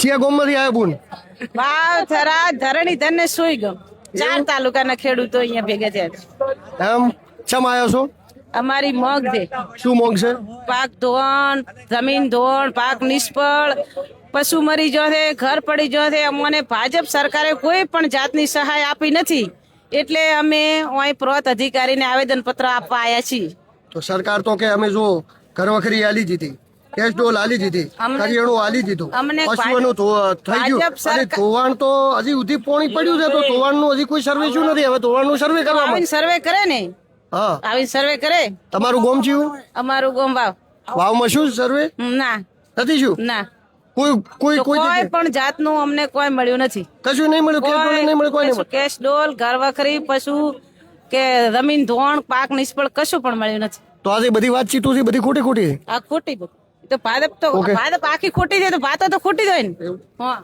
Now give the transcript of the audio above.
ચિયા ગામમાંથી આવ્યા બોન? વાવથરા ધરણીધર ને સુઈગામ 4 તાલુકાના ખેડૂતો અહીંયા ભેગા થયા. એમ ચમ આવ્યા છો? અમારી મગ છે, શું મોંઘ છે? પાક ધોવાણ, જમીન ધોવાણ, પાક નિષ્ફળ, પશુ મરી ગયો છે, ઘર પડી ગયો છે. અમને ભાજપ સરકારે કોઈ પણ જાતની સહાય આપી નથી, એટલે અમે અહીં પ્રોત અધિકારીને આવેદન પત્ર આપવા આવ્યા છીએ. તો સરકાર તો કે અમે જો ઘરવખરી આલી દીધી, કેશ ડોલ આલી દીધી, કરિયાણું આલી દીધું, અમને પશુઓનું થઈ ગયું. ભાજપ અને ધોવાણ તો હજી સુધી પોણી પડ્યું છે, તો ધોવાણનું હજી કોઈ સર્વે શું નથી. હવે ધોવાણનું સર્વે કરવામાં આવીને સર્વે કરે ને, હા આવીને સર્વે કરે. તમારું ગામ થયું? અમારું ગામ વાવ. વાવમાં શું સર્વે ના નથી? શું ના, કોઈ કોઈ કોઈ કોઈ જગ્યાએ પણ જાતનું અમને કોઈ મળ્યું નથી. કશું નહીં મળ્યું? કેશ ડોલ નહીં મળ્યું? કોઈ નહીં મળ્યું? કેશ ડોલ, ઘર વખરી, પશુ કે જમીન ધોવાણ, પાક નિષ્ફળ કશું પણ મળ્યું નથી. તો આજે બધી વાતચીતો છે બધી ખોટી ખોટી છે. આ ખોટી તો ભાજપ તો Okay. ભાજપ આખી ખોટી છે, તો ભાતો તો ખોટી જ હોય ને. હા.